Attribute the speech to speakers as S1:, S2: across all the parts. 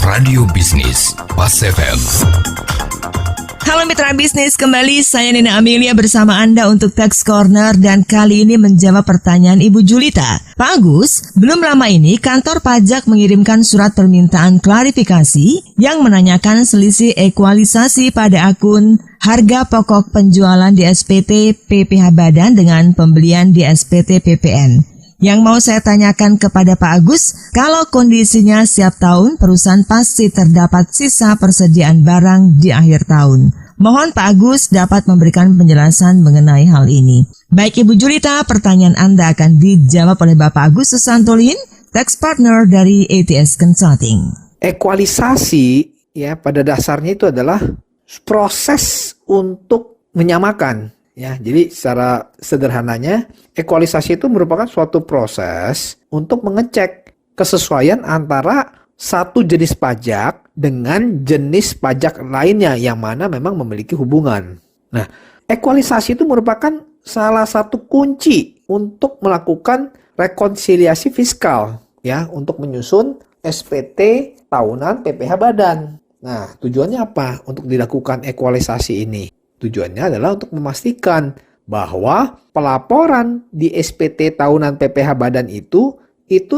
S1: Radio Bisnis Pas FM.
S2: Halo mitra bisnis, kembali saya Nina Amelia bersama Anda untuk Tax Corner dan kali ini menjawab pertanyaan Ibu Julita. Pak Agus, belum lama ini kantor pajak mengirimkan surat permintaan klarifikasi yang menanyakan selisih ekualisasi pada akun harga pokok penjualan di SPT PPH Badan dengan pembelian di SPT PPN. Yang mau saya tanyakan kepada Pak Agus, kalau kondisinya setiap tahun perusahaan pasti terdapat sisa persediaan barang di akhir tahun. Mohon Pak Agus dapat memberikan penjelasan mengenai hal ini. Baik Ibu Julita, pertanyaan Anda akan dijawab oleh Bapak Agus Susantolin, Tax Partner dari ATS Consulting.
S3: Ekualisasi ya pada dasarnya itu adalah proses untuk menyamakan. Ya, jadi secara sederhananya, ekualisasi itu merupakan suatu proses untuk mengecek kesesuaian antara satu jenis pajak dengan jenis pajak lainnya yang mana memang memiliki hubungan. Nah, ekualisasi itu merupakan salah satu kunci untuk melakukan rekonsiliasi fiskal, ya, untuk menyusun SPT tahunan PPH Badan. Nah, tujuannya apa untuk dilakukan ekualisasi ini? Tujuannya adalah untuk memastikan bahwa pelaporan di SPT tahunan PPH Badan itu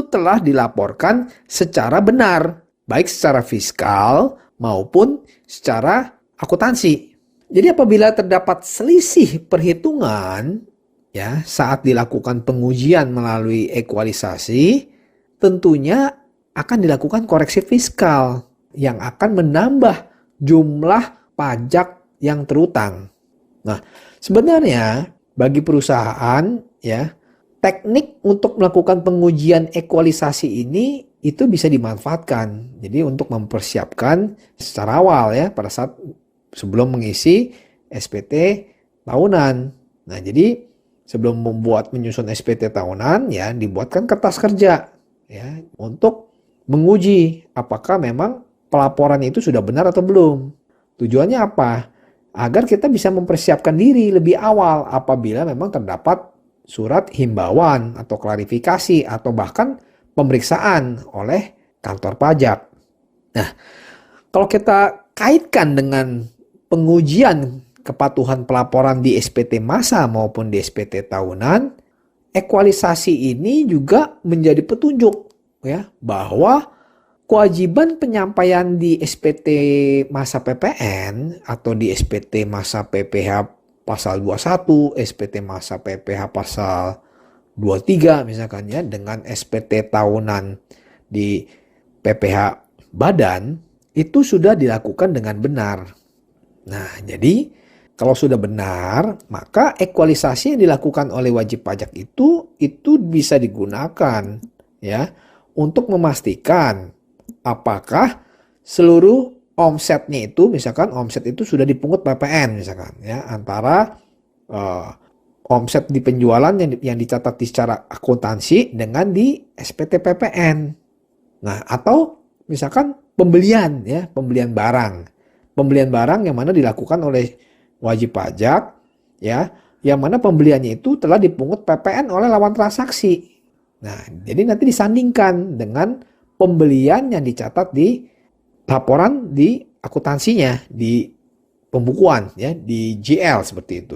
S3: telah dilaporkan secara benar, baik secara fiskal maupun secara akuntansi. Jadi apabila terdapat selisih perhitungan ya saat dilakukan pengujian melalui ekualisasi, tentunya akan dilakukan koreksi fiskal yang akan menambah jumlah pajak yang terutang. Nah, sebenarnya bagi perusahaan ya, teknik untuk melakukan pengujian ekualisasi ini itu bisa dimanfaatkan. Jadi untuk mempersiapkan secara awal ya pada saat sebelum mengisi SPT tahunan. Nah, jadi sebelum menyusun SPT tahunan ya dibuatkan kertas kerja ya untuk menguji apakah memang pelaporan itu sudah benar atau belum. Tujuannya apa? Agar kita bisa mempersiapkan diri lebih awal apabila memang terdapat surat himbauan atau klarifikasi atau bahkan pemeriksaan oleh kantor pajak. Nah, kalau kita kaitkan dengan pengujian kepatuhan pelaporan di SPT masa maupun di SPT tahunan, ekualisasi ini juga menjadi petunjuk ya bahwa kewajiban penyampaian di SPT masa PPN atau di SPT masa PPH pasal 21, SPT masa PPH pasal 23 misalkan ya dengan SPT tahunan di PPH Badan itu sudah dilakukan dengan benar. Nah, jadi kalau sudah benar, maka ekualisasi yang dilakukan oleh wajib pajak itu bisa digunakan ya untuk memastikan apakah seluruh omsetnya itu, misalkan omset itu sudah dipungut PPN misalkan ya antara omset di penjualan yang dicatat secara akuntansi dengan di SPT PPN. Nah, atau misalkan pembelian barang yang mana dilakukan oleh wajib pajak ya, yang mana pembeliannya itu telah dipungut PPN oleh lawan transaksi. Nah, jadi nanti disandingkan dengan pembelian yang dicatat di laporan di akuntansinya, di pembukuan ya, di GL seperti itu.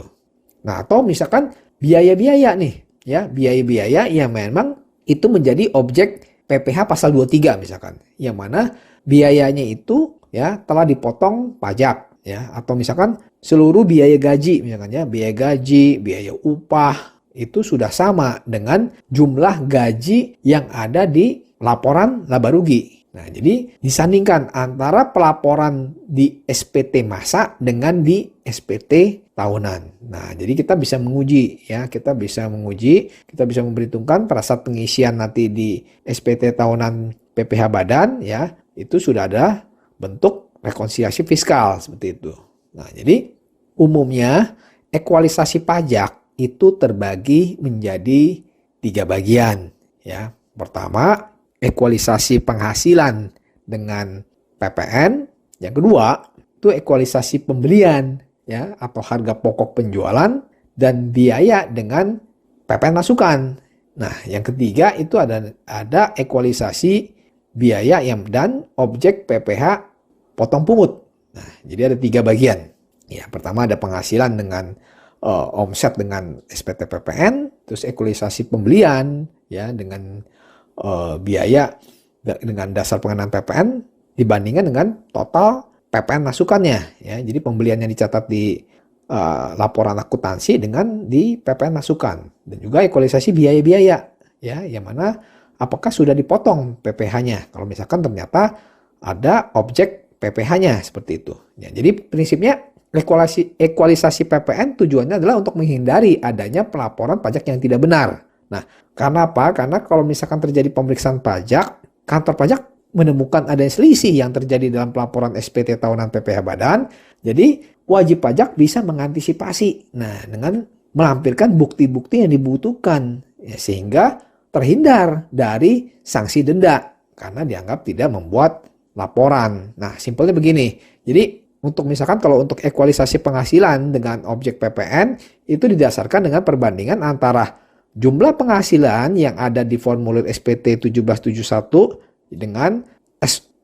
S3: Nah, atau misalkan biaya-biaya nih, ya, biaya-biaya yang memang itu menjadi objek PPH pasal 23 misalkan, yang mana biayanya itu ya telah dipotong pajak ya, atau misalkan seluruh biaya gaji misalkan ya, biaya gaji, biaya upah itu sudah sama dengan jumlah gaji yang ada di laporan laba rugi. Nah, jadi disandingkan antara pelaporan di SPT masa dengan di SPT tahunan. Nah, jadi kita bisa menguji ya, kita bisa memperhitungkan pada saat pengisian nanti di SPT tahunan PPH Badan ya, itu sudah ada bentuk rekonsiliasi fiskal seperti itu. Nah, jadi umumnya ekualisasi pajak itu terbagi menjadi 3 bagian ya. Pertama, ekualisasi penghasilan dengan PPN. Yang kedua, itu ekualisasi pembelian ya atau harga pokok penjualan dan biaya dengan PPN masukan. Nah, yang ketiga itu ada ekualisasi biaya dan objek PPh potong pungut. Nah, jadi ada 3 bagian. Ya, pertama ada penghasilan dengan omset dengan SPT PPN, terus ekualisasi pembelian ya dengan biaya dengan dasar pengenaan PPN dibandingkan dengan total PPN masukannya ya. Jadi pembelian yang dicatat di laporan akuntansi dengan di PPN masukan, dan juga ekualisasi biaya-biaya ya, yang mana apakah sudah dipotong PPh-nya kalau misalkan ternyata ada objek PPh-nya seperti itu ya. Jadi prinsipnya ekualisasi PPN tujuannya adalah untuk menghindari adanya pelaporan pajak yang tidak benar. Nah, karena apa? Karena kalau misalkan terjadi pemeriksaan pajak, kantor pajak menemukan adanya selisih yang terjadi dalam pelaporan SPT tahunan PPh badan, jadi wajib pajak bisa mengantisipasi. Nah, dengan melampirkan bukti-bukti yang dibutuhkan, ya, sehingga terhindar dari sanksi denda karena dianggap tidak membuat laporan. Nah, simpelnya begini. Jadi, untuk misalkan kalau untuk ekualisasi penghasilan dengan objek PPN itu didasarkan dengan perbandingan antara jumlah penghasilan yang ada di formulir SPT 1771 dengan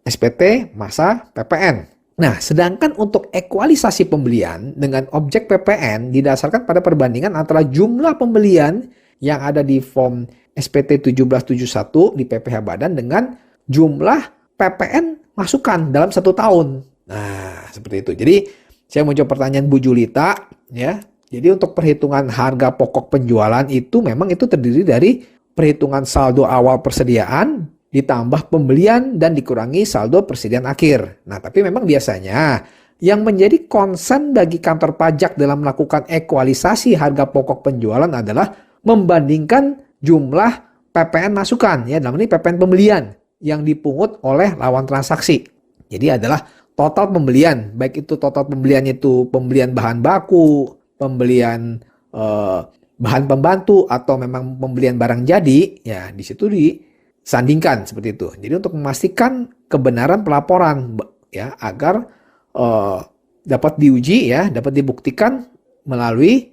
S3: SPT masa PPN. Nah, sedangkan untuk ekualisasi pembelian dengan objek PPN didasarkan pada perbandingan antara jumlah pembelian yang ada di form SPT 1771 di PPh badan dengan jumlah PPN masukan dalam 1 tahun. Nah, seperti itu. Jadi, saya mau jawab pertanyaan Bu Julita ya. Jadi untuk perhitungan harga pokok penjualan itu memang itu terdiri dari perhitungan saldo awal persediaan ditambah pembelian dan dikurangi saldo persediaan akhir. Nah, tapi memang biasanya yang menjadi concern bagi kantor pajak dalam melakukan ekualisasi harga pokok penjualan adalah membandingkan jumlah PPN masukan ya, dalam ini PPN pembelian yang dipungut oleh lawan transaksi. Jadi adalah total pembelian, baik itu total pembelian itu pembelian bahan baku, pembelian bahan pembantu atau memang pembelian barang jadi, ya di situ disandingkan seperti itu. Jadi untuk memastikan kebenaran pelaporan ya agar dapat diuji ya, dapat dibuktikan melalui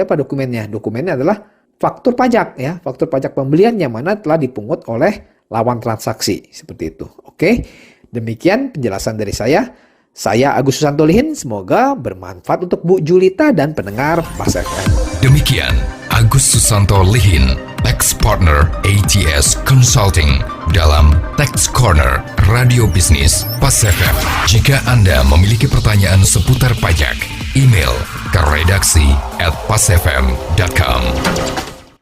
S3: apa dokumennya. Dokumennya adalah faktur pajak ya, faktur pajak pembelian yang mana telah dipungut oleh lawan transaksi seperti itu. Oke. Demikian penjelasan dari saya. Saya Agus Susanto Lihin, semoga bermanfaat untuk Bu Julita dan pendengar Pas FM.
S1: Demikian Agus Susanto Lihin, Tax Partner ATS Consulting dalam Tax Corner Radio Bisnis Pas FM. Jika Anda memiliki pertanyaan seputar pajak, email ke redaksi@pasfm.com.